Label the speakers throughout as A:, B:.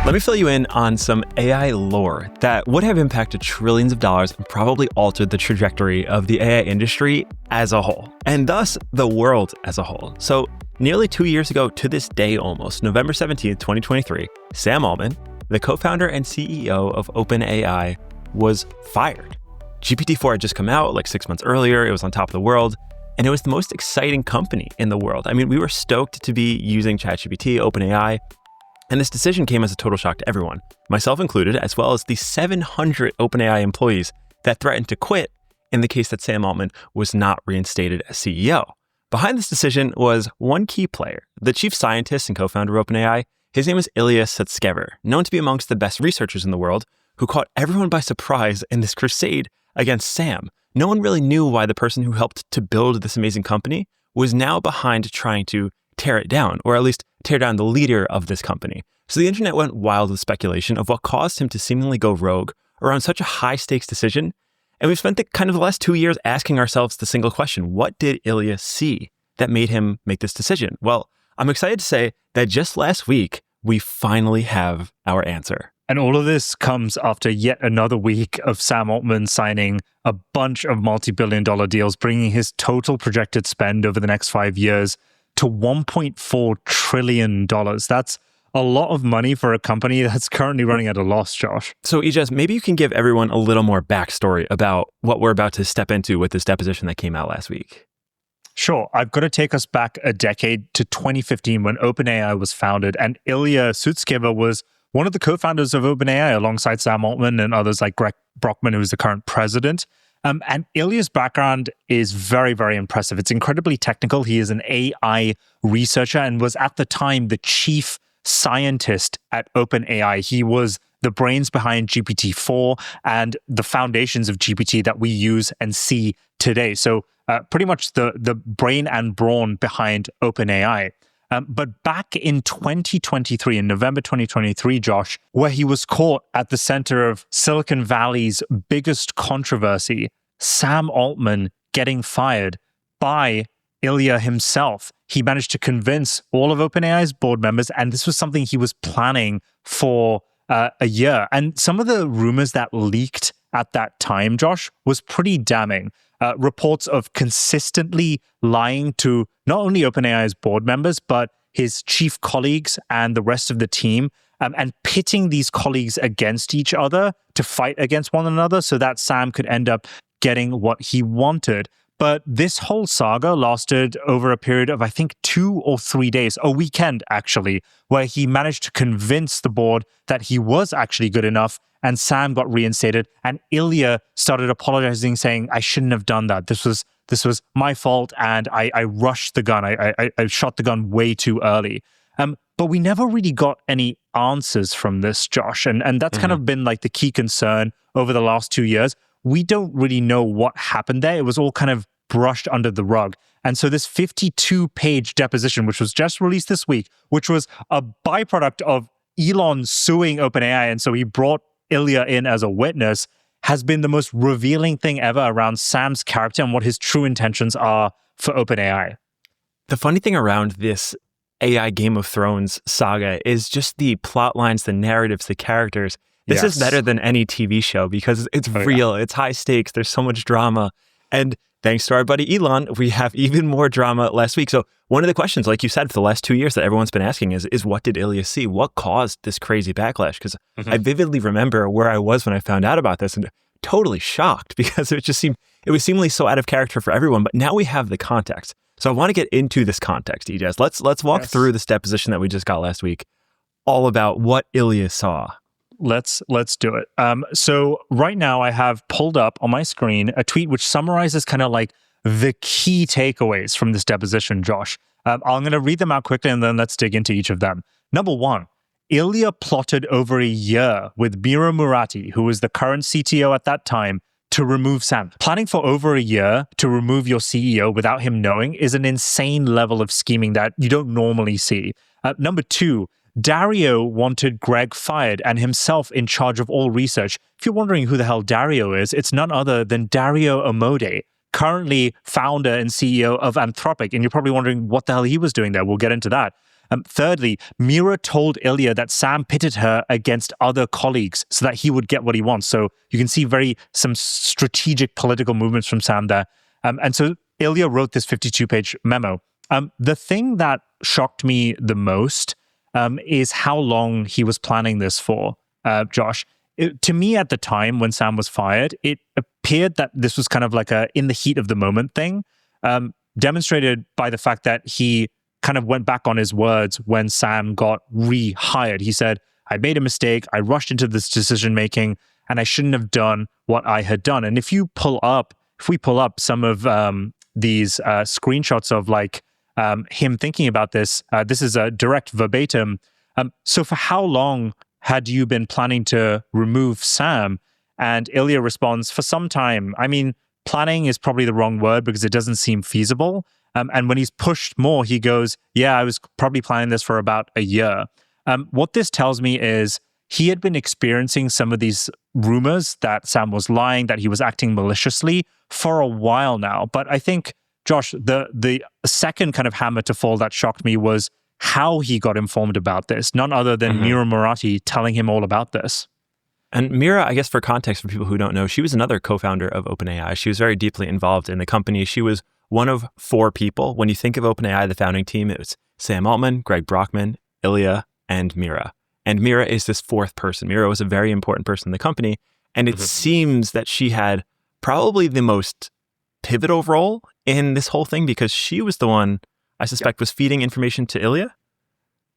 A: Let me fill you in on some AI lore that would have impacted trillions of dollars and probably altered the trajectory of the AI industry as a whole, and thus the world as a whole. So nearly 2 years ago to this day almost, November 17th, 2023, Sam Altman, the co-founder and CEO of OpenAI, was fired. GPT-4 had just come out like 6 months earlier. It was on top of the world, and it was the most exciting company in the world. I mean, we were stoked to be using ChatGPT, OpenAI, and this decision came as a total shock to everyone, myself included, as well as the 700 OpenAI employees that threatened to quit in the case that Sam Altman was not reinstated as CEO. Behind this decision was one key player, the chief scientist and co-founder of OpenAI. His name is Ilya Sutskever, known to be amongst the best researchers in the world, who caught everyone by surprise in this crusade against Sam. No one really knew why the person who helped to build this amazing company was now behind trying to tear it down, or at least tear down the leader of this company. So the internet went wild with speculation of what caused him to seemingly go rogue around such a high-stakes decision. And we've spent the last 2 years asking ourselves the single question: what did Ilya see that made him make this decision? Well, I'm excited to say that just last week, we finally have our answer.
B: And all of this comes after yet another week of Sam Altman signing a bunch of multi-billion-dollar deals, bringing his total projected spend over the next 5 years to $1.4 trillion. That's a lot of money for a company that's currently running at a loss, Josh.
A: So Ijaz, maybe you can give everyone a little more backstory about what we're about to step into with this deposition that came out last week.
B: Sure. I've got to take us back a decade to 2015 when OpenAI was founded, and Ilya Sutskever was one of the co-founders of OpenAI alongside Sam Altman and others like Greg Brockman, who is the current president. And Ilya's background is very, very impressive. It's incredibly technical. He is an AI researcher and was at the time the chief scientist at OpenAI. He was the brains behind GPT-4 and the foundations of GPT that we use and see today. So pretty much the brain and brawn behind OpenAI. But back in 2023, in November 2023, Josh, where he was caught at the center of Silicon Valley's biggest controversy, Sam Altman getting fired by Ilya himself. He managed to convince all of OpenAI's board members, and this was something he was planning for a year. And some of the rumors that leaked at that time, Josh, was pretty damning. Reports of consistently lying to not only OpenAI's board members, but his chief colleagues and the rest of the team, and pitting these colleagues against each other to fight against one another so that Sam could end up getting what he wanted. But this whole saga lasted over a period of, I think, 2 or 3 days, a weekend actually, where he managed to convince the board that he was actually good enough, and Sam got reinstated, and Ilya started apologizing, saying, I shouldn't have done that. This was my fault, and I rushed the gun. I shot the gun way too early. But we never really got any answers from this, Josh, and that's kind of been like the key concern over the last 2 years. We don't really know what happened there. It was all kind of brushed under the rug. And so this 52-page deposition, which was just released this week, which was a byproduct of Elon suing OpenAI, and so he brought Ilya in as a witness, has been the most revealing thing ever around Sam's character and what his true intentions are for OpenAI.
A: The funny thing around this AI Game of Thrones saga is just the plot lines, the narratives, the characters. This is better than any TV show because it's real, it's high stakes, there's so much drama. And thanks to our buddy Elon, we have even more drama last week. So one of the questions, like you said, for the last 2 years that everyone's been asking is what did Ilya see? What caused this crazy backlash? Because I vividly remember where I was when I found out about this and totally shocked because it was seemingly so out of character for everyone. But now we have the context. So I want to get into this context, Ijaz. Let's walk through this deposition that we just got last week, all about what Ilya saw.
B: Let's do it. So right now I have pulled up on my screen a tweet which summarizes kind of like the key takeaways from this deposition, Josh. I'm going to read them out quickly and then let's dig into each of them. Number one, Ilya plotted over a year with Mira Murati, who was the current CTO at that time, to remove Sam. Planning for over a year to remove your CEO without him knowing is an insane level of scheming that you don't normally see. Number two, Dario wanted Greg fired and himself in charge of all research. If you're wondering who the hell Dario is, it's none other than Dario Amodei, currently founder and CEO of Anthropic. And you're probably wondering what the hell he was doing there. We'll get into that. Thirdly, Mira told Ilya that Sam pitted her against other colleagues so that he would get what he wants. So you can see some strategic political movements from Sam there. And so Ilya wrote this 52-page memo. The thing that shocked me the most is how long he was planning this for, Josh. To me, at the time when Sam was fired, it appeared that this was kind of like a in the heat of the moment thing, demonstrated by the fact that he kind of went back on his words when Sam got rehired. He said, I made a mistake, I rushed into this decision making, and I shouldn't have done what I had done. And if we pull up some of these screenshots of like him thinking about this, this is a direct verbatim. So for how long had you been planning to remove Sam? And Ilya responds, for some time. I mean, planning is probably the wrong word because it doesn't seem feasible. And when he's pushed more, he goes, yeah, I was probably planning this for about a year. What this tells me is he had been experiencing some of these rumors that Sam was lying, that he was acting maliciously for a while now. But I think, Josh, the second kind of hammer to fall that shocked me was how he got informed about this. None other than Mira Murati telling him all about this.
A: And Mira, I guess for context, for people who don't know, she was another co-founder of OpenAI. She was very deeply involved in the company. She was one of 4 people. When you think of OpenAI, the founding team, it was Sam Altman, Greg Brockman, Ilya, and Mira. And Mira is this 4th person. Mira was a very important person in the company. And it seems that she had probably the most pivotal role in this whole thing because she was the one, I suspect, was feeding information to Ilya.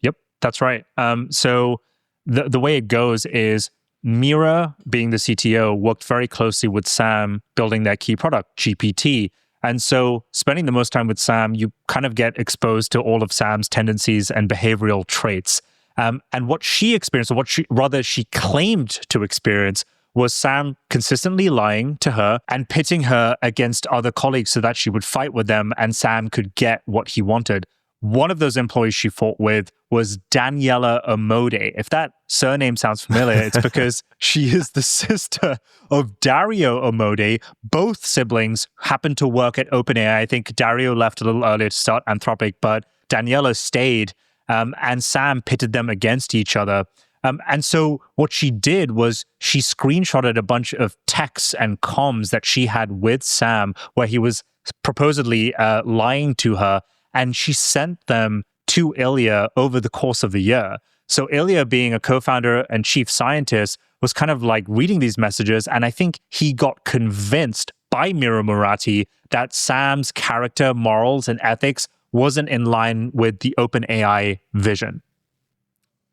B: Yep, that's right. So the way it goes is Mira, being the CTO, worked very closely with Sam building their key product, GPT. And so spending the most time with Sam, you kind of get exposed to all of Sam's tendencies and behavioral traits. And what she experienced, or she claimed to experience, was Sam consistently lying to her and pitting her against other colleagues so that she would fight with them and Sam could get what he wanted. One of those employees she fought with was Daniela Amode. If that surname sounds familiar, it's because she is the sister of Dario Amode. Both siblings happen to work at OpenAI. I think Dario left a little earlier to start Anthropic, but Daniela stayed, and Sam pitted them against each other. And so what she did was she screenshotted a bunch of texts and comms that she had with Sam where he was supposedly lying to her, and she sent them to Ilya over the course of the year. So Ilya, being a co-founder and chief scientist, was kind of like reading these messages, and I think he got convinced by Mira Murati that Sam's character, morals, and ethics wasn't in line with the OpenAI vision.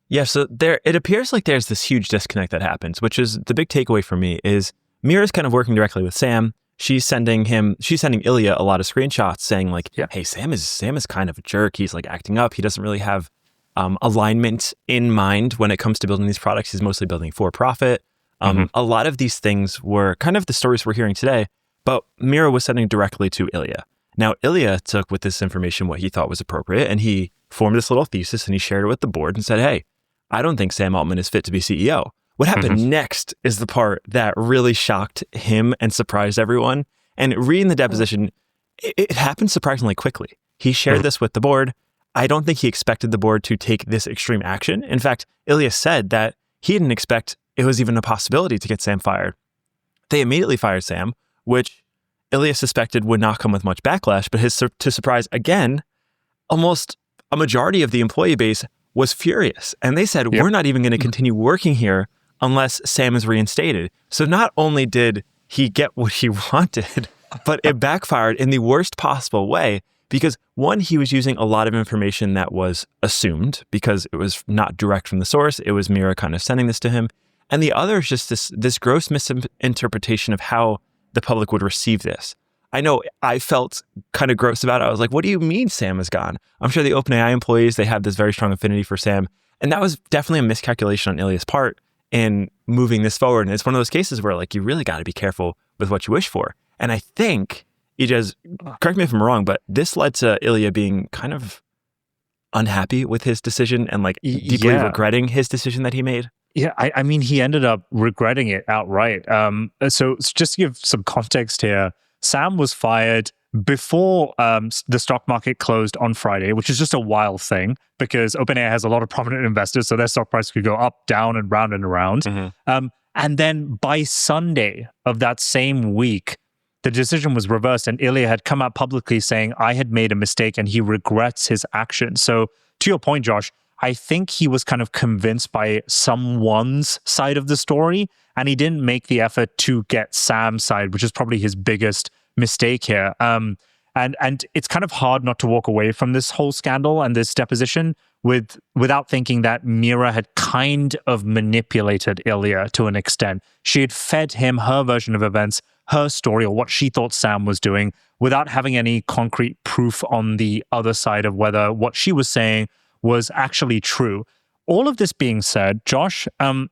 A: Yeah, so it appears like there's this huge disconnect that happens, which is the big takeaway for me is Mira's kind of working directly with Sam. She's sending Ilya a lot of screenshots saying like, hey, Sam is kind of a jerk. He's like acting up. He doesn't really have alignment in mind when it comes to building these products. He's mostly building for profit. A lot of these things were kind of the stories we're hearing today, but Mira was sending directly to Ilya. Now, Ilya took with this information what he thought was appropriate, and he formed this little thesis and he shared it with the board and said, hey, I don't think Sam Altman is fit to be CEO. What happened next is the part that really shocked him and surprised everyone. And reading the deposition, it happened surprisingly quickly. He shared this with the board. I don't think he expected the board to take this extreme action. In fact, Ilya said that he didn't expect it was even a possibility to get Sam fired. They immediately fired Sam, which Ilya suspected would not come with much backlash, but to surprise again, almost a majority of the employee base was furious. And they said, we're not even going to continue working here unless Sam is reinstated. So not only did he get what he wanted, but it backfired in the worst possible way because one, he was using a lot of information that was assumed because it was not direct from the source. It was Mira kind of sending this to him. And the other is just this gross misinterpretation of how the public would receive this. I know I felt kind of gross about it. I was like, what do you mean Sam is gone? I'm sure the OpenAI employees, they have this very strong affinity for Sam. And that was definitely a miscalculation on Ilya's part in moving this forward. And it's one of those cases where like, you really got to be careful with what you wish for. And I think correct me if I'm wrong, but this led to Ilya being kind of unhappy with his decision and like deeply regretting his decision that he made.
B: Yeah, I mean, he ended up regretting it outright. So just to give some context here, Sam was fired before the stock market closed on Friday, which is just a wild thing because OpenAI has a lot of prominent investors, so their stock price could go up, down, and round and around. And then by Sunday of that same week, the decision was reversed, and Ilya had come out publicly saying, I had made a mistake and he regrets his actions. So to your point, Josh, I think he was kind of convinced by someone's side of the story, and he didn't make the effort to get Sam's side, which is probably his biggest mistake here. And it's kind of hard not to walk away from this whole scandal and this deposition without thinking that Mira had kind of manipulated Ilya to an extent. She had fed him her version of events, her story, or what she thought Sam was doing, without having any concrete proof on the other side of whether what she was saying was actually true. All of this being said, Josh, I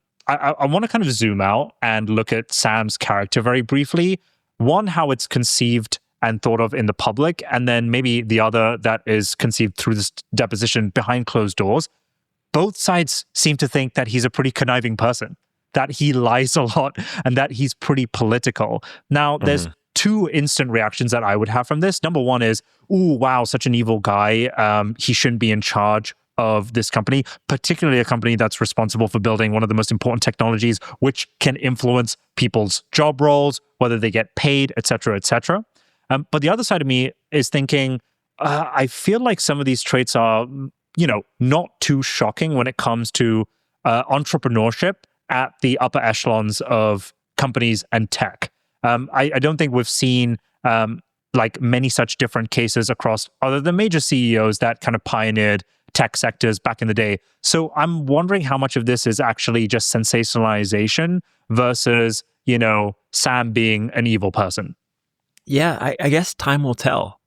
B: want to kind of zoom out and look at Sam's character very briefly. One, how it's conceived and thought of in the public, and then maybe the other that is conceived through this deposition behind closed doors. Both sides seem to think that he's a pretty conniving person, that he lies a lot, and that he's pretty political. Now, there's two instant reactions that I would have from this. Number one is, ooh, wow, such an evil guy. He shouldn't be in charge of this company, particularly a company that's responsible for building one of the most important technologies, which can influence people's job roles, whether they get paid, et cetera, et cetera. But the other side of me is thinking, I feel like some of these traits are, not too shocking when it comes to entrepreneurship at the upper echelons of companies and tech. I don't think we've seen like many such different cases across other than major CEOs that kind of pioneered tech sectors back in the day. So I'm wondering how much of this is actually just sensationalization versus, Sam being an evil person.
A: Yeah, I guess time will tell.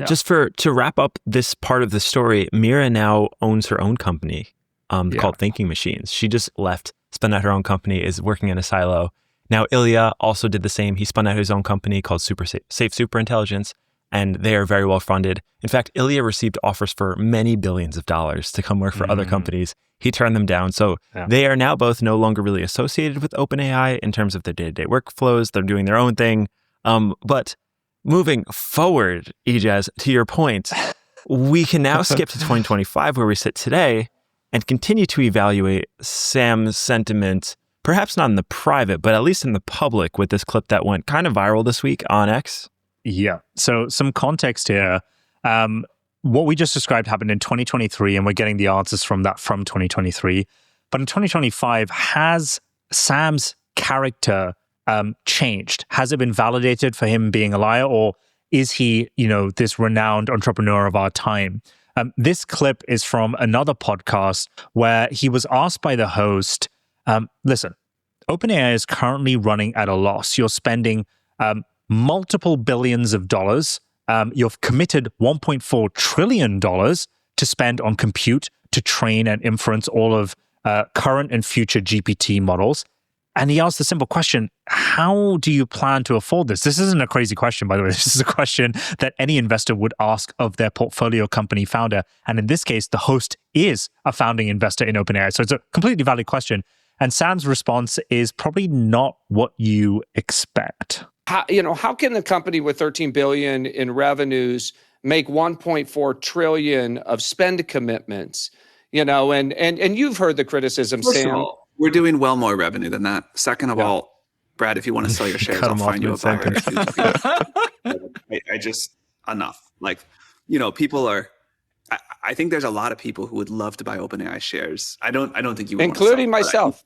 A: Just to wrap up this part of the story, Mira now owns her own company called Thinking Machines. She just left, spun out her own company, is working in a silo. Now, Ilya also did the same. He spun out his own company called Safe Superintelligence, and they are very well funded. In fact, Ilya received offers for many billions of dollars to come work for other companies. He turned them down. So they are now both no longer really associated with OpenAI in terms of their day-to-day workflows. They're doing their own thing. But moving forward, Ijaz, to your point, we can now skip to 2025 where we sit today and continue to evaluate Sam's sentiment, perhaps not in the private, but at least in the public with this clip that went kind of viral this week on X.
B: Yeah. So some context here. What we just described happened in 2023, and we're getting the answers from that from 2023. But in 2025, has Sam's character changed? Has it been validated for him being a liar, or is he, this renowned entrepreneur of our time? This clip is from another podcast where he was asked by the host, listen, OpenAI is currently running at a loss. You're spending multiple billions of dollars. You've committed $1.4 trillion to spend on compute to train and inference all of current and future GPT models. And he asked the simple question, how do you plan to afford this? This isn't a crazy question, by the way. This is a question that any investor would ask of their portfolio company founder. And in this case, the host is a founding investor in OpenAI. So it's a completely valid question. And Sam's response is probably not what you expect.
C: How can the company with 13 billion in revenues make 1.4 trillion of spend commitments? And you've heard the criticism,
D: First
C: Sam.
D: of all, we're doing well more revenue than that. Second of all, Brad, if you want to sell your shares, I'll find you a buyer. I just enough. People are. I think there's a lot of people who would love to buy OpenAI shares. I don't think you would,
C: including myself.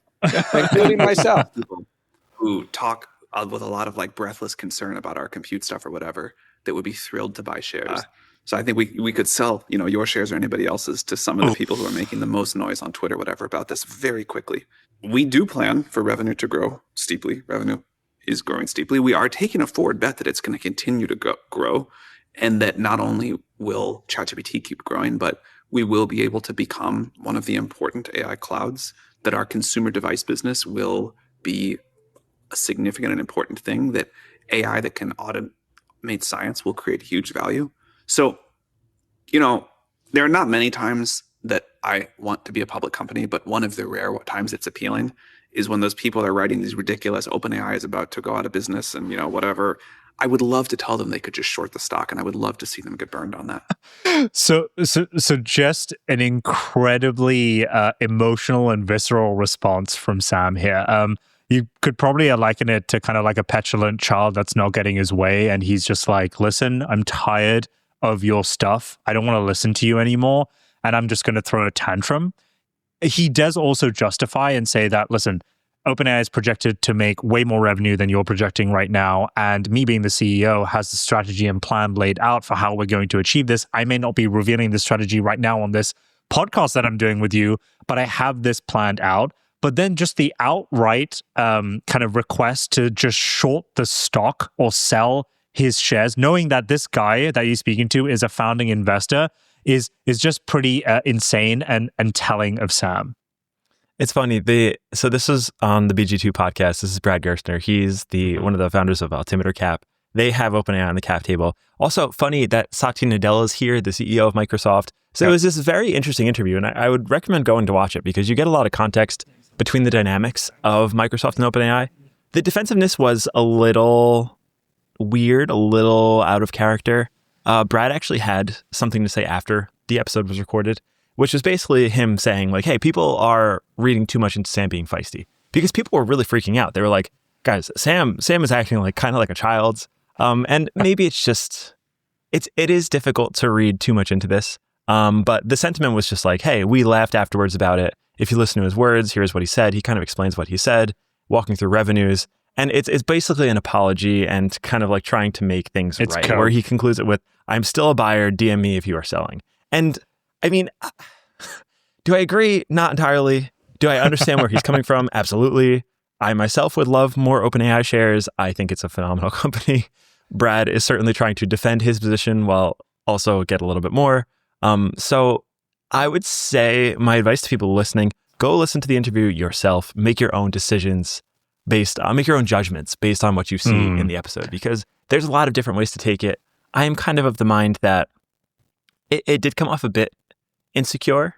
C: Including myself.
D: People who talk with a lot of breathless concern about our compute stuff or whatever that would be thrilled to buy shares. So I think we could sell, your shares or anybody else's to some of the people who are making the most noise on Twitter, whatever, about this very quickly. We do plan for revenue to grow steeply. Revenue is growing steeply. We are taking a forward bet that it's going to continue to grow, and that not only will ChatGPT keep growing, but we will be able to become one of the important AI clouds, that our consumer device business will be a significant and important thing, that AI that can automate science will create huge value. So, there are not many times that I want to be a public company, but one of the rare times it's appealing is when those people are writing these ridiculous OpenAI is about to go out of business and, whatever. I would love to tell them they could just short the stock, and I would love to see them get burned on that.
B: So just an incredibly emotional and visceral response from Sam here. You could probably liken it to kind of like a petulant child that's not getting his way, and he's just like, listen, I'm tired of your stuff. I don't want to listen to you anymore, and I'm just going to throw a tantrum. He does also justify and say that, listen, OpenAI is projected to make way more revenue than you're projecting right now. And me being the CEO has the strategy and plan laid out for how we're going to achieve this. I may not be revealing the strategy right now on this podcast that I'm doing with you, but I have this planned out. But then just the outright kind of request to just short the stock or sell his shares, knowing that this guy that you're speaking to is a founding investor, is just pretty insane and telling of Sam.
A: It's funny. So this is on the BG2 podcast. This is Brad Gerstner. He's one of the founders of Altimeter Cap. They have OpenAI on the cap table. Also, funny that Satya Nadella is here, the CEO of Microsoft. So It was this very interesting interview, and I would recommend going to watch it because you get a lot of context between the dynamics of Microsoft and OpenAI. The defensiveness was a little weird, a little out of character. Brad actually had something to say after the episode was recorded, which was basically him saying like, hey, people are reading too much into Sam being feisty, because people were really freaking out. They were like, guys, Sam is acting like kind of like a child. And maybe it's just, it is difficult to read too much into this. But the sentiment was just like, hey, we laughed afterwards about it. If you listen to his words, here's what he said. He kind of explains what he said, walking through revenues. And it's basically an apology and kind of like trying to make things right, where he concludes it with, I'm still a buyer, DM me if you are selling. And I mean, do I agree? Not entirely. Do I understand where he's coming from? Absolutely. I myself would love more OpenAI shares. I think it's a phenomenal company. Brad is certainly trying to defend his position while also get a little bit more. So I would say my advice to people listening, go listen to the interview yourself, make your own decisions make your own judgments based on what you see in the episode, because there's a lot of different ways to take it. I am kind of the mind that it did come off a bit insecure,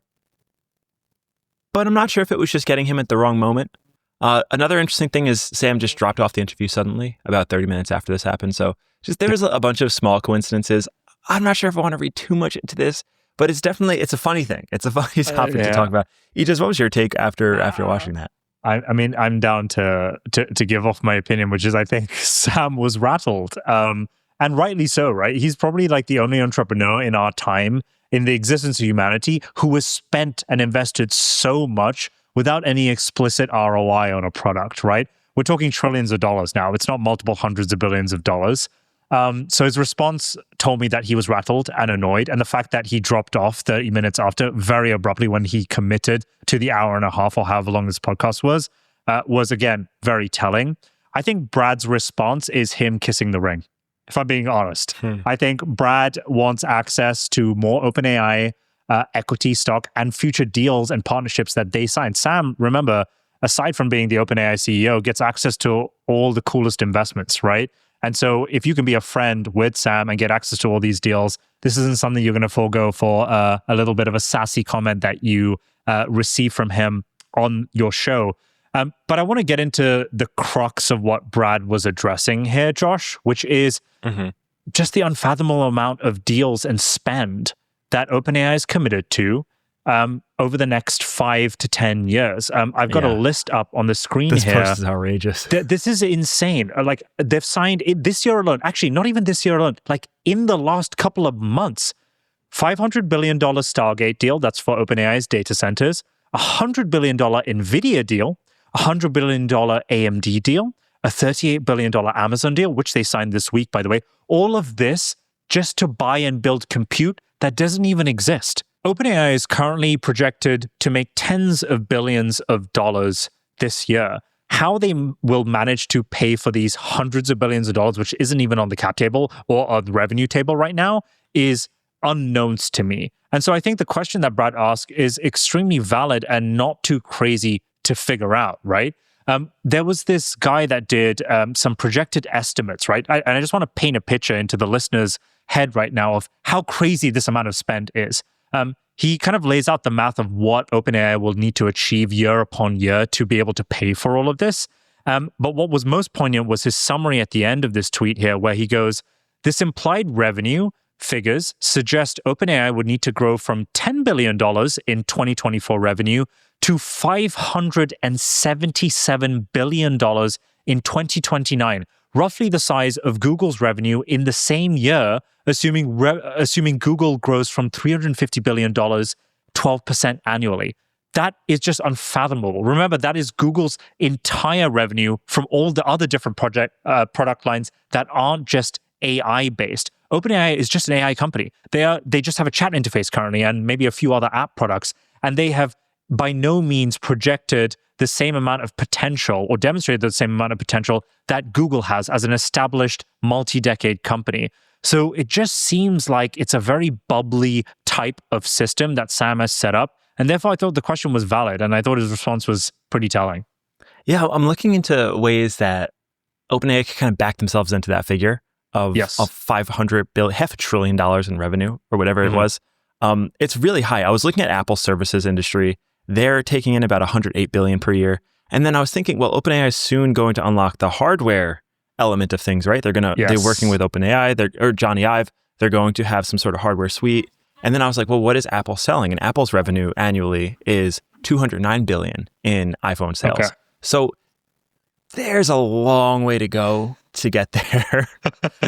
A: but I'm not sure if it was just getting him at the wrong moment. Another interesting thing is Sam just dropped off the interview suddenly about 30 minutes after this happened. So there was a bunch of small coincidences. I'm not sure if I want to read too much into this, but it's a funny thing. It's a funny topic to talk about. Aegis, what was your take after watching that?
B: I mean, I'm down to give off my opinion, which is I think Sam was rattled, and rightly so, right? He's probably like the only entrepreneur in our time, in the existence of humanity, who has spent and invested so much without any explicit ROI on a product, right? We're talking trillions of dollars now. It's not multiple hundreds of billions of dollars. So his response told me that he was rattled and annoyed, and the fact that he dropped off 30 minutes after very abruptly when he committed to the hour and a half or however long this podcast was again very telling. I think Brad's response is him kissing the ring, if I'm being honest. I think Brad wants access to more OpenAI equity stock and future deals and partnerships that they sign. Sam, remember, aside from being the OpenAI CEO, gets access to all the coolest investments, right? And so if you can be a friend with Sam and get access to all these deals, this isn't something you're going to forego for a little bit of a sassy comment that you receive from him on your show. But I want to get into the crux of what Brad was addressing here, Josh, which is just the unfathomable amount of deals and spend that OpenAI is committed to over the next 5 to 10 years. I've got a list up on the screen here.
A: This post is outrageous.
B: This is insane. Like, they've signed this year alone. Actually, not even this year alone. Like, in the last couple of months, $500 billion Stargate deal, that's for OpenAI's data centers, $100 billion NVIDIA deal, $100 billion AMD deal, a $38 billion Amazon deal, which they signed this week, by the way. All of this just to buy and build compute that doesn't even exist. OpenAI is currently projected to make tens of billions of dollars this year. How they will manage to pay for these hundreds of billions of dollars, which isn't even on the cap table or on the revenue table right now, is unknowns to me. And so I think the question that Brad asked is extremely valid and not too crazy to figure out, right? There was this guy that did some projected estimates, right? And I just want to paint a picture into the listener's head right now of how crazy this amount of spend is. He kind of lays out the math of what OpenAI will need to achieve year upon year to be able to pay for all of this. But what was most poignant was his summary at the end of this tweet here, where he goes, this implied revenue figures suggest OpenAI would need to grow from $10 billion in 2024 revenue to $577 billion in 2029, roughly the size of Google's revenue in the same year, assuming Google grows from $350 billion 12% annually. That is just unfathomable. Remember, that is Google's entire revenue from all the other different product lines that aren't just AI-based. OpenAI is just an AI company. They just have a chat interface currently and maybe a few other app products, and they have by no means projected the same amount of potential or demonstrated the same amount of potential that Google has as an established multi-decade company. So it just seems like it's a very bubbly type of system that Sam has set up. And therefore, I thought the question was valid, and I thought his response was pretty telling.
A: Yeah, I'm looking into ways that OpenAI can kind of back themselves into that figure of $500 billion, $500 billion in revenue or whatever it was. It's really high. I was looking at Apple's services industry. They're taking in about $108 billion per year. And then I was thinking, well, OpenAI is soon going to unlock the hardware element of things, right? They're working with OpenAI, or Johnny Ive. They're going to have some sort of hardware suite. And then I was like, well, what is Apple selling? And Apple's revenue annually is $209 billion in iPhone sales. Okay. So there's a long way to go to get there.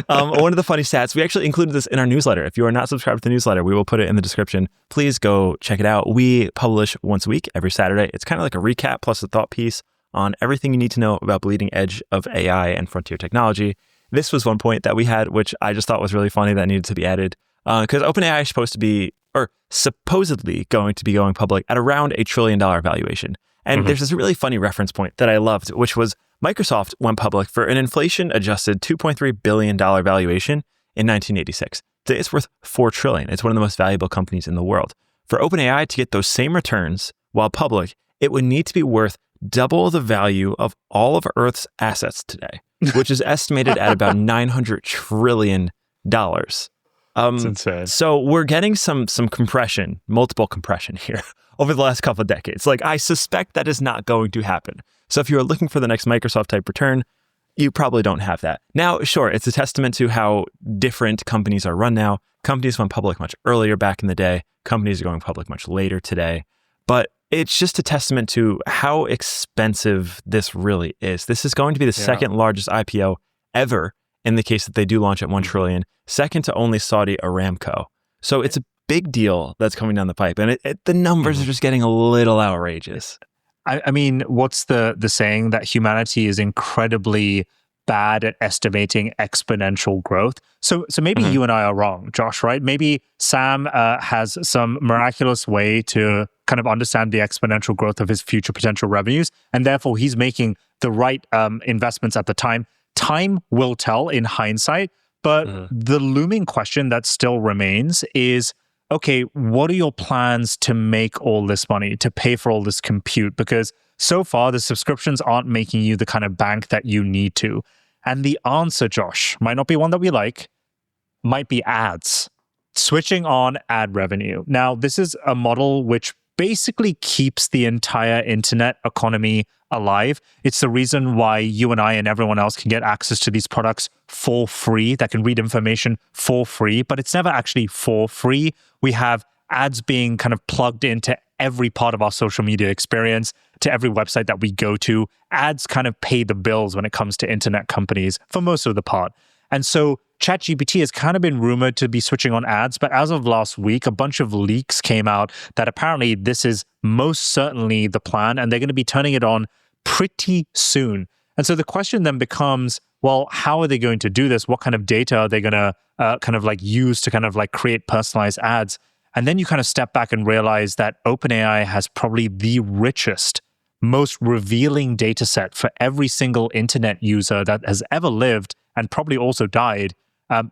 A: One of the funny stats, we actually included this in our newsletter. If you are not subscribed to the newsletter, we will put it in the description. Please go check it out. We publish once a week, every Saturday. It's kind of like a recap plus a thought piece on everything you need to know about bleeding edge of AI and frontier technology. This was one point that we had, which I just thought was really funny that needed to be added. Because OpenAI is supposed to be, or supposedly going to be going public at around $1 trillion valuation. And there's this really funny reference point that I loved, which was Microsoft went public for an inflation-adjusted $2.3 billion valuation in 1986. Today it's worth $4 trillion. It's one of the most valuable companies in the world. For OpenAI to get those same returns while public, it would need to be worth double the value of all of Earth's assets today, which is estimated at about $900 trillion. That's
B: insane.
A: So we're getting some compression, multiple compression here over the last couple of decades. Like, I suspect that is not going to happen. So if you are looking for the next Microsoft type return, you probably don't have that. Now, sure, it's a testament to how different companies are run now. Companies went public much earlier back in the day. Companies are going public much later today. But it's just a testament to how expensive this really is. This is going to be the second largest IPO ever in the case that they do launch at $1 trillion, second to only Saudi Aramco. So it's a big deal that's coming down the pipe. And the numbers are just getting a little outrageous.
B: I mean, what's the saying that humanity is incredibly bad at estimating exponential growth? So maybe you and I are wrong, Josh, right? Maybe Sam has some miraculous way to kind of understand the exponential growth of his future potential revenues, and therefore he's making the right investments at the time. Time will tell in hindsight, but the looming question that still remains is, okay, what are your plans to make all this money, to pay for all this compute? Because so far, the subscriptions aren't making you the kind of bank that you need to. And the answer, Josh, might not be one that we like, might be ads. Switching on ad revenue. Now, this is a model which basically keeps the entire internet economy alive. It's the reason why you and I and everyone else can get access to these products for free, that can read information for free, but it's never actually for free. We have ads being kind of plugged into every part of our social media experience, to every website that we go to. Ads kind of pay the bills when it comes to internet companies for most of the part. And so ChatGPT has kind of been rumored to be switching on ads, but as of last week, a bunch of leaks came out that apparently this is most certainly the plan, and they're going to be turning it on pretty soon. And so the question then becomes, well, how are they going to do this? What kind of data are they going to kind of like use to kind of like create personalized ads? And then you kind of step back and realize that OpenAI has probably the richest, most revealing data set for every single internet user that has ever lived and probably also died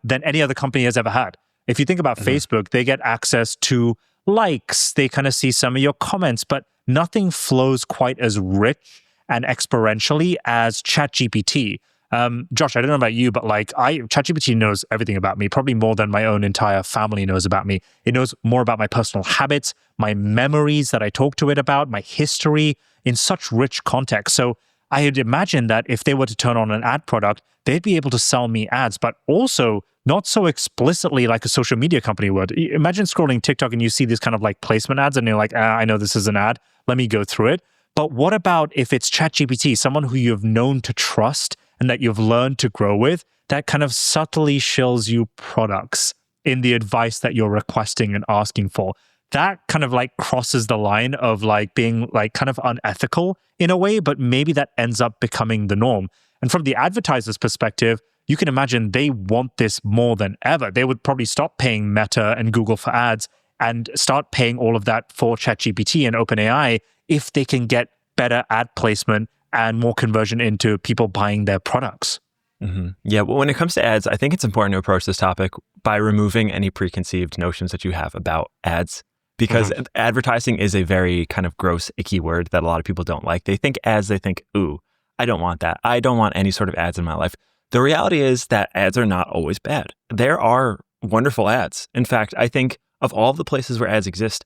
B: than any other company has ever had. If you think about Facebook, they get access to likes, they kind of see some of your comments, but nothing flows quite as rich and experientially as ChatGPT. Josh, I don't know about you, but like ChatGPT knows everything about me, probably more than my own entire family knows about me. It knows more about my personal habits, my memories that I talk to it about, my history in such rich context. So I had imagined that if they were to turn on an ad product, they'd be able to sell me ads, but also not so explicitly like a social media company would. Imagine scrolling TikTok and you see these kind of like placement ads and you're like, I know this is an ad. Let me go through it. But what about if it's ChatGPT, someone who you've known to trust and that you've learned to grow with, that kind of subtly shills you products in the advice that you're requesting and asking for? That kind of like crosses the line of like being like kind of unethical in a way, but maybe that ends up becoming the norm. And from the advertiser's perspective, you can imagine they want this more than ever. They would probably stop paying Meta and Google for ads and start paying all of that for ChatGPT and OpenAI if they can get better ad placement and more conversion into people buying their products.
A: Mm-hmm. Yeah, well, when it comes to ads, I think it's important to approach this topic by removing any preconceived notions that you have about ads. Because advertising is a very kind of gross, icky word that a lot of people don't like. They think ads, they think, ooh, I don't want that. I don't want any sort of ads in my life. The reality is that ads are not always bad. There are wonderful ads. In fact, I think of all the places where ads exist,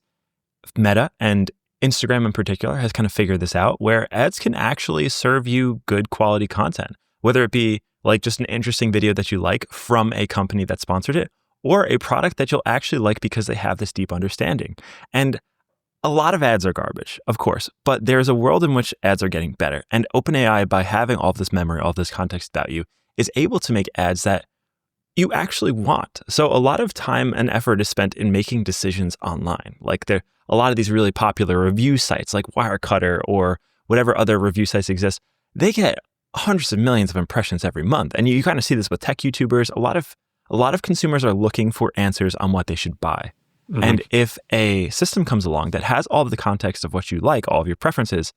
A: Meta and Instagram in particular has kind of figured this out, where ads can actually serve you good quality content, whether it be like just an interesting video that you like from a company that sponsored it, or a product that you'll actually like because they have this deep understanding. And a lot of ads are garbage, of course, but there's a world in which ads are getting better. And OpenAI, by having all of this memory, all of this context about you, is able to make ads that you actually want. So a lot of time and effort is spent in making decisions online. Like there, a lot of these really popular review sites like Wirecutter or whatever other review sites exist, they get hundreds of millions of impressions every month. And you kind of see this with tech YouTubers. A lot of consumers are looking for answers on what they should buy. Mm-hmm. And if a system comes along that has all of the context of what you like, all of your preferences,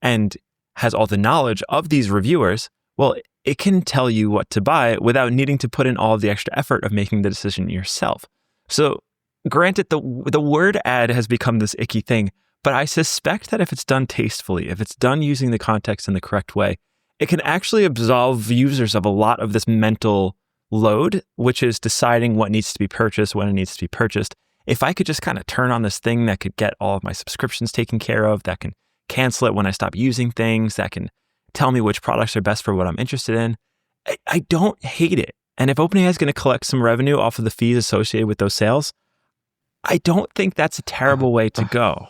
A: and has all the knowledge of these reviewers, well, it can tell you what to buy without needing to put in all of the extra effort of making the decision yourself. So granted, the word ad has become this icky thing, but I suspect that if it's done tastefully, if it's done using the context in the correct way, it can actually absolve users of a lot of this mental load, which is deciding what needs to be purchased, when it needs to be purchased. If I could just kind of turn on this thing that could get all of my subscriptions taken care of, that can cancel it when I stop using things, that can tell me which products are best for what I'm interested in, I don't hate it. And if OpenAI is going to collect some revenue off of the fees associated with those sales, I don't think that's a terrible way to go.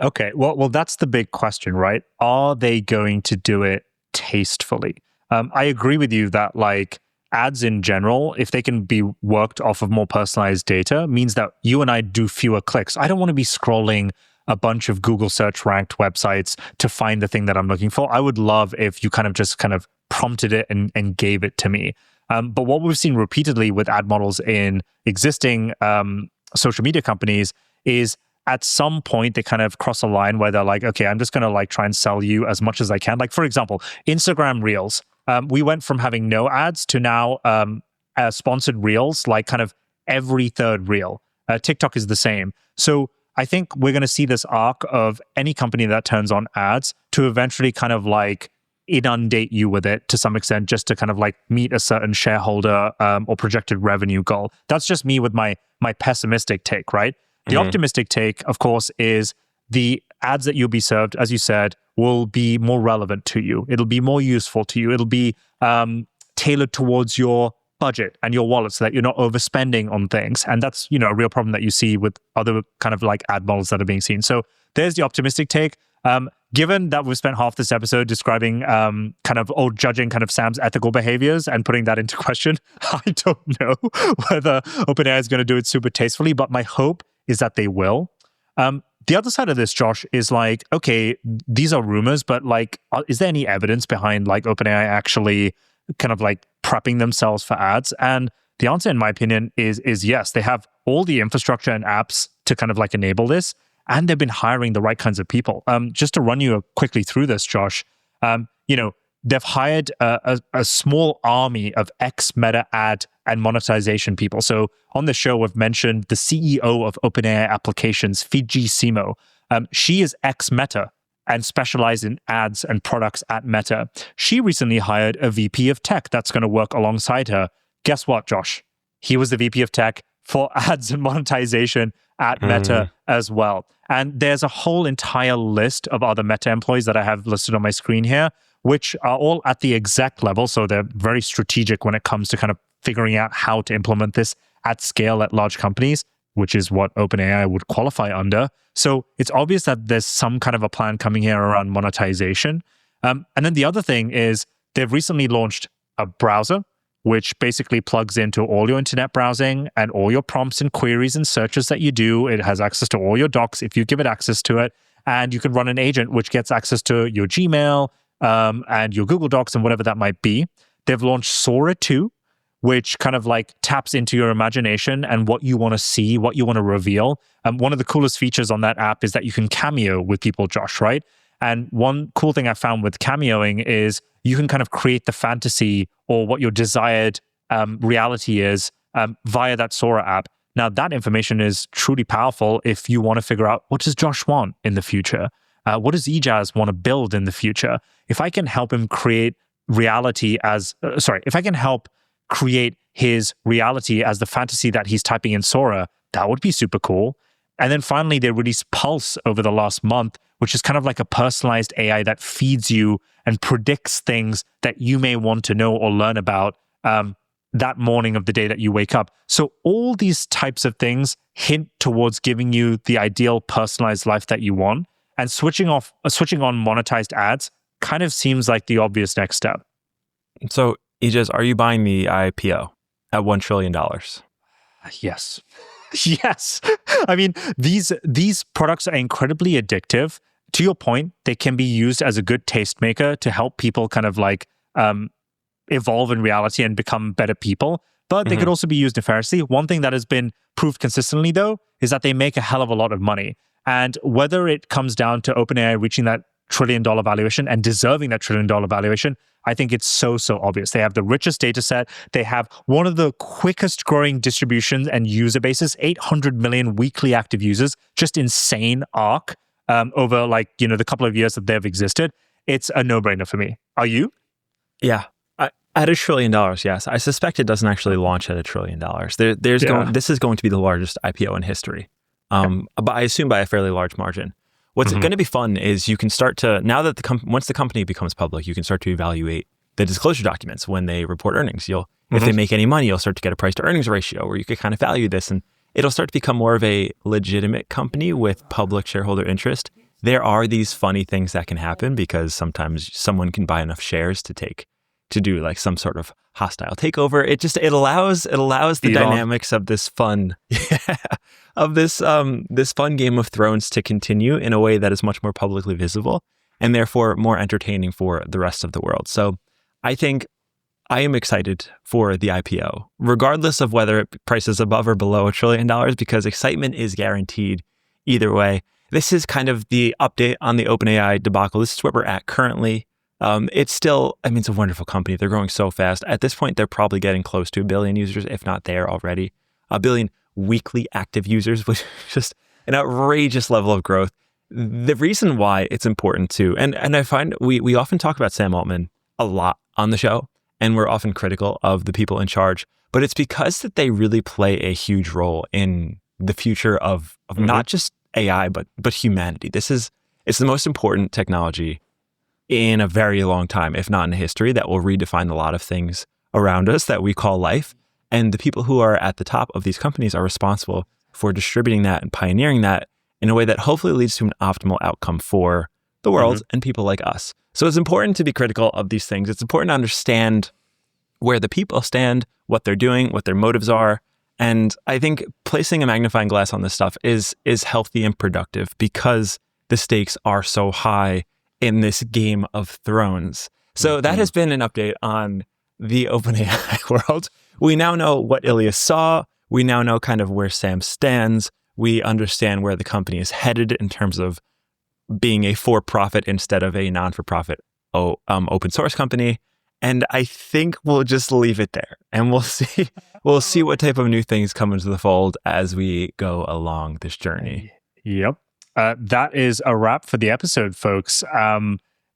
B: Okay, well, that's the big question, right? Are they going to do it tastefully? I agree with you that like ads in general, if they can be worked off of more personalized data, means that you and I do fewer clicks. I don't want to be scrolling a bunch of Google search ranked websites to find the thing that I'm looking for. I would love if you kind of prompted it and gave it to me. But what we've seen repeatedly with ad models in existing social media companies is at some point they kind of cross a line where they're like, okay, I'm just going to like try and sell you as much as I can. Like for example, Instagram Reels. We went from having no ads to now sponsored Reels, like kind of every third reel. TikTok is the same. So I think we're going to see this arc of any company that turns on ads to eventually kind of like inundate you with it to some extent, just to kind of like meet a certain shareholder or projected revenue goal. That's just me with my pessimistic take, right? The optimistic take, of course, is the ads that you'll be served, as you said, will be more relevant to you. It'll be more useful to you. It'll be tailored towards your budget and your wallet so that you're not overspending on things. And that's, a real problem that you see with other kind of like ad models that are being seen. So there's the optimistic take. Given that we've spent half this episode describing judging kind of Sam's ethical behaviors and putting that into question, I don't know whether OpenAI is going to do it super tastefully, but my hope is that they will. The other side of this, Josh, is like, okay, these are rumors, but like, is there any evidence behind like OpenAI actually kind of like prepping themselves for ads? And the answer, in my opinion, is yes. They have all the infrastructure and apps to kind of like enable this, and they've been hiring the right kinds of people. Just to run you quickly through this, Josh, they've hired a small army of ex-Meta ad and monetization people. So on the show, we've mentioned the CEO of OpenAI Applications, Fiji Simo. She is ex-Meta and specialized in ads and products at Meta. She recently hired a VP of tech that's going to work alongside her. Guess what, Josh? He was the VP of tech for ads and monetization at Meta as well. And there's a whole entire list of other Meta employees that I have listed on my screen here, which are all at the exec level. So they're very strategic when it comes to kind of figuring out how to implement this at scale at large companies, which is what OpenAI would qualify under. So it's obvious that there's some kind of a plan coming here around monetization. And then the other thing is they've recently launched a browser, which basically plugs into all your internet browsing and all your prompts and queries and searches that you do. It has access to all your docs if you give it access to it. And you can run an agent which gets access to your Gmail and your Google Docs and whatever that might be. They've launched Sora 2, which kind of like taps into your imagination and what you want to see, what you want to reveal. One of the coolest features on that app is that you can cameo with people, Josh, right? And one cool thing I found with cameoing is you can kind of create the fantasy or what your desired reality is via that Sora app. Now, that information is truly powerful if you want to figure out, what does Josh want in the future? What does Ijaz want to build in the future? If I can help him create reality if I can help create his reality as the fantasy that he's typing in Sora, that would be super cool. And then finally, they released Pulse over the last month, which is kind of like a personalized AI that feeds you and predicts things that you may want to know or learn about that morning of the day that you wake up. So all these types of things hint towards giving you the ideal personalized life that you want. And switching on monetized ads kind of seems like the obvious next step.
A: So, Ijaz, are you buying the IPO at $1 trillion?
B: Yes. Yes. I mean, these products are incredibly addictive. To your point, they can be used as a good tastemaker to help people kind of like evolve in reality and become better people. But they could also be used nefariously. One thing that has been proved consistently, though, is that they make a hell of a lot of money. And whether it comes down to OpenAI reaching that $1 trillion valuation and deserving that $1 trillion valuation, I think it's so obvious. They have the richest data set. They have one of the quickest growing distributions and user bases, 800 million weekly active users, just insane arc over the couple of years that they've existed. It's a no-brainer for me. Are you?
A: Yeah. At $1 trillion, yes. I suspect it doesn't actually launch at $1 trillion. This is going to be the largest IPO in history, but I assume by a fairly large margin. What's going to be fun is you can start to, now that once the company becomes public, you can start to evaluate the disclosure documents when they report earnings. If they make any money, you'll start to get a price to earnings ratio where you could kind of value this, and it'll start to become more of a legitimate company with public shareholder interest. There are these funny things that can happen because sometimes someone can buy enough shares to do like some sort of hostile takeover. It allows the dynamics of this fun this fun Game of Thrones to continue in a way that is much more publicly visible and therefore more entertaining for the rest of the world. So I think I am excited for the IPO, regardless of whether it prices above or below $1 trillion, because excitement is guaranteed either way. This is kind of the update on the OpenAI debacle. This is where we're at currently. It's still, it's a wonderful company. They're growing so fast. At this point, they're probably getting close to 1 billion users, if not there already. 1 billion weekly active users, which is just an outrageous level of growth. The reason why it's important too, and I find we often talk about Sam Altman a lot on the show, and we're often critical of the people in charge, but it's because that they really play a huge role in the future of not just AI, but humanity. It's the most important technology in a very long time, if not in history, that will redefine a lot of things around us that we call life. And the people who are at the top of these companies are responsible for distributing that and pioneering that in a way that hopefully leads to an optimal outcome for the world and people like us. So it's important to be critical of these things. It's important to understand where the people stand, what they're doing, what their motives are. And I think placing a magnifying glass on this stuff is healthy and productive because the stakes are so high in this Game of Thrones. So that has been an update on the OpenAI world. We now know what Ilya saw. We now know kind of where Sam stands. We understand where the company is headed in terms of being a for-profit instead of a non-for-profit open source company. And I think we'll just leave it there, and we'll see what type of new things come into the fold as we go along this journey.
B: Yep. That is a wrap for the episode, folks.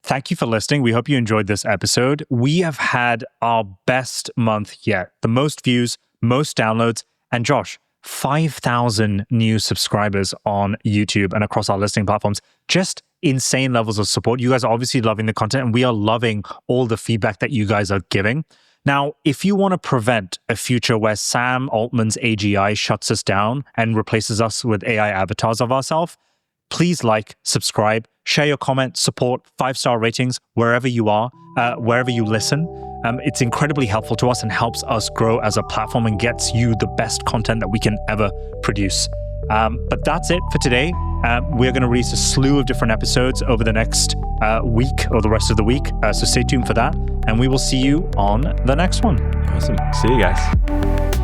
B: Thank you for listening. We hope you enjoyed this episode. We have had our best month yet. The most views, most downloads, and Josh, 5,000 new subscribers on YouTube and across our listening platforms just insane levels of support. You guys are obviously loving the content, and we are loving all the feedback that you guys are giving. Now, if you want to prevent a future where Sam Altman's AGI shuts us down and replaces us with AI avatars of ourselves, please like, subscribe, share your comments, support, 5-star ratings wherever you are, wherever you listen. It's incredibly helpful to us and helps us grow as a platform and gets you the best content that we can ever produce. But that's it for today. We're going to release a slew of different episodes over the next week or the rest of the week. So stay tuned for that. And we will see you on the next one.
A: Awesome. See you guys.